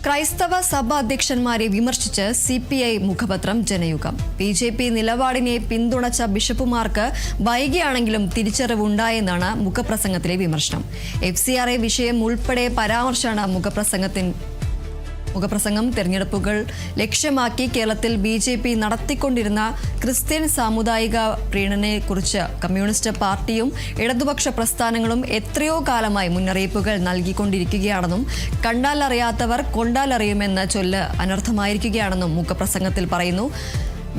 ക്രൈസ്തവ സഭാ അധ്യക്ഷന്മാരെ വിമർശിച്ച് CPI മുഖപത്രം ജനയുഗം. BJP നിലപാടിനെ പിന്തുണച്ച ബിഷപ്പുമാർക്ക് വൈകിയാണെങ്കിലും തിരിച്ചറിവുണ്ടായെന്നാണ് മുഖപ്രസംഗത്തിലെ വിമർശനം. FCRA വിഷയം ഉൾപ്പെടെ പരാമർശമാണ് മുഖപ്രസംഗം. തെരഞ്ഞെടുപ്പുകൾ ലക്ഷ്യമാക്കി കേരളത്തിൽ BJP നടത്തിക്കൊണ്ടിരുന്ന ക്രിസ്ത്യൻ സാമുദായിക പ്രീണനയെക്കുറിച്ച് കമ്മ്യൂണിസ്റ്റ് പാർട്ടിയും ഇടതുപക്ഷ പ്രസ്ഥാനങ്ങളും എത്രയോ കാലമായി മുന്നറിയിപ്പുകൾ നൽകിക്കൊണ്ടിരിക്കുകയാണെന്നും കണ്ടാലറിയാത്തവർ കൊണ്ടാലറിയുമെന്ന ചൊല്ല് അനർത്ഥമായിരിക്കുകയാണെന്നും മുഖപ്രസംഗത്തിൽ പറയുന്നു.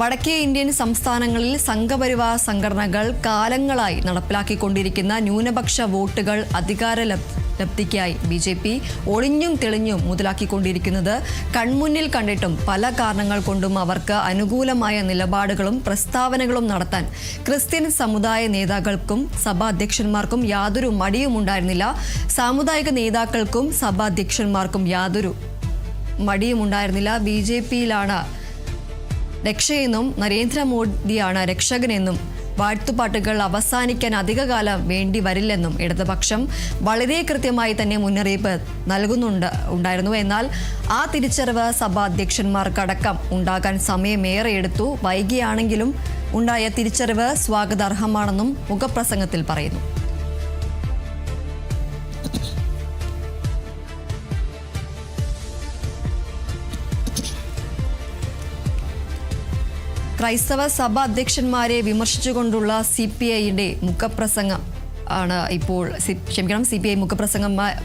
വടക്കേ ഇന്ത്യൻ സംസ്ഥാനങ്ങളിൽ സംഘപരിവാർ സംഘടനകൾ കാലങ്ങളായി നടപ്പിലാക്കിക്കൊണ്ടിരിക്കുന്ന ന്യൂനപക്ഷ വോട്ടുകൾ അധികാരലബ്ധിക്കായി BJP ഒളിഞ്ഞും തെളിഞ്ഞും മുതലാക്കിക്കൊണ്ടിരിക്കുന്നത് കൺമുന്നിൽ കണ്ടിട്ടും പല കാരണങ്ങൾ കൊണ്ടും അവർക്ക് അനുകൂലമായ നിലപാടുകളും പ്രസ്താവനകളും നടത്താൻ ക്രിസ്ത്യൻ സമുദായ നേതാക്കൾക്കും സഭാധ്യക്ഷന്മാർക്കും യാതൊരു മടിയുമുണ്ടായിരുന്നില്ല. സാമുദായിക നേതാക്കൾക്കും സഭാധ്യക്ഷന്മാർക്കും യാതൊരു മടിയുമുണ്ടായിരുന്നില്ല. BJPയിലാണ് രക്ഷയെന്നും നരേന്ദ്രമോദിയാണ് രക്ഷകനെന്നും വാഴ്ത്തുപാട്ടുകൾ അവസാനിക്കാൻ അധികകാലം വേണ്ടി വരില്ലെന്നും ഇടതുപക്ഷം വളരെ കൃത്യമായി തന്നെ മുന്നറിയിപ്പ് ഉണ്ടായിരുന്നു. എന്നാൽ ആ തിരിച്ചറിവ് സഭാധ്യക്ഷന്മാർക്കടക്കം ഉണ്ടാകാൻ സമയമേറെ എടുത്തു. വൈകിയാണെങ്കിലും ഉണ്ടായ തിരിച്ചറിവ് സ്വാഗതാർഹമാണെന്നും മുഖപ്രസംഗത്തിൽ പറയുന്നു. ക്രൈസ്തവ സഭ അധ്യക്ഷന്മാരെ വിമർശിച്ചുകൊണ്ടുള്ള CPIയുടെ മുഖപ്രസംഗം ആണ് ഇപ്പോൾ CPI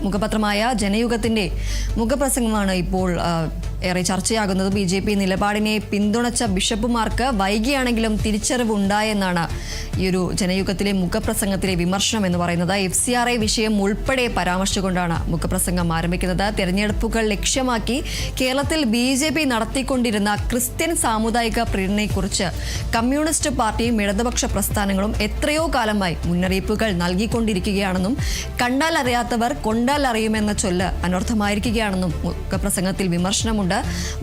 മുഖപത്രമായ ജനയുഗത്തിന്റെ മുഖപ്രസംഗമാണ് ഇപ്പോൾ ഏറെ ചർച്ചയാകുന്നത്. BJP നിലപാടിനെ പിന്തുണച്ച ബിഷപ്പുമാർക്ക് വൈകിയാണെങ്കിലും തിരിച്ചറിവുണ്ടായെന്നാണ് ഈ ഒരു ജനയുഗത്തിലെ മുഖപ്രസംഗത്തിലെ വിമർശനം എന്ന് പറയുന്നത്. FCRA വിഷയം ഉൾപ്പെടെ പരാമർശിച്ചുകൊണ്ടാണ് മുഖപ്രസംഗം ആരംഭിക്കുന്നത്. തെരഞ്ഞെടുപ്പുകൾ ലക്ഷ്യമാക്കി കേരളത്തിൽ BJP നടത്തിക്കൊണ്ടിരുന്ന ക്രിസ്ത്യൻ സാമുദായിക പ്രീണനയെക്കുറിച്ച് കമ്മ്യൂണിസ്റ്റ് പാർട്ടിയും ഇടതുപക്ഷ പ്രസ്ഥാനങ്ങളും എത്രയോ കാലമായി മുന്നറിയിപ്പുകൾ നൽകിക്കൊണ്ടിരിക്കുകയാണെന്നും കണ്ടാൽ അറിയാത്തവർ കൊണ്ടാൽ അറിയുമെന്ന ചൊല്ല് അനർത്ഥമായിരിക്കുകയാണെന്നും മുഖപ്രസംഗത്തിൽ വിമർശനമുണ്ട്.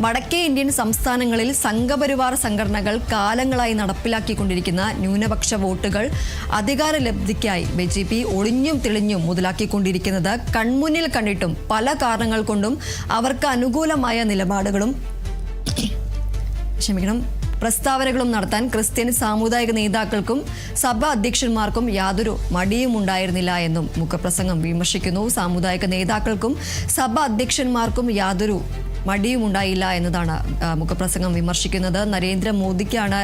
വടക്കേ ഇന്ത്യൻ സംസ്ഥാനങ്ങളിൽ സംഘപരിവാർ സംഘടനകൾ കാലങ്ങളായി നടപ്പിലാക്കിക്കൊണ്ടിരിക്കുന്ന ന്യൂനപക്ഷ വോട്ടുകൾ അധികാരലബ്ധിക്കായി BJP ഒളിഞ്ഞും തെളിഞ്ഞും മുതലാക്കിക്കൊണ്ടിരിക്കുന്നത് കൺമുന്നിൽ കണ്ടിട്ടും പല കാരണങ്ങൾ കൊണ്ടും അവർക്ക് അനുകൂലമായ നിലപാടുകളും പ്രസ്താവനകളും നടത്താൻ ക്രിസ്ത്യൻ സാമുദായിക നേതാക്കൾക്കും സഭാ അധ്യക്ഷന്മാർക്കും യാതൊരു മടിയുമുണ്ടായിരുന്നില്ല എന്നും മുഖപ്രസംഗം വിമർശിക്കുന്നു. സാമുദായിക നേതാക്കൾക്കും സഭാ അധ്യക്ഷന്മാർക്കും യാതൊരു മടിയുമുണ്ടായില്ല എന്നതാണ് മുഖപ്രസംഗം വിമർശിക്കുന്നത്. നരേന്ദ്രമോദിയാണ്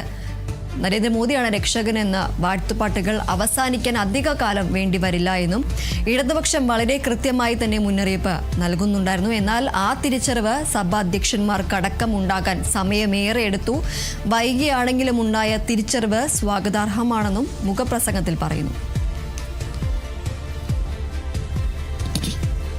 രക്ഷകനെന്ന വാഴ്ത്തുപാട്ടുകൾ അവസാനിക്കാൻ അധിക കാലം വേണ്ടി വരില്ല എന്നും ഇടതുപക്ഷം വളരെ കൃത്യമായി തന്നെ മുന്നറിയിപ്പ് നൽകുന്നുണ്ടായിരുന്നു. എന്നാൽ ആ തിരിച്ചറിവ് സഭാധ്യക്ഷന്മാർക്കടക്കം ഉണ്ടാകാൻ സമയമേറെ എടുത്തു. വൈകിയാണെങ്കിലും ഉണ്ടായ തിരിച്ചറിവ് സ്വാഗതാർഹമാണെന്നും മുഖപ്രസംഗത്തിൽ പറയുന്നു.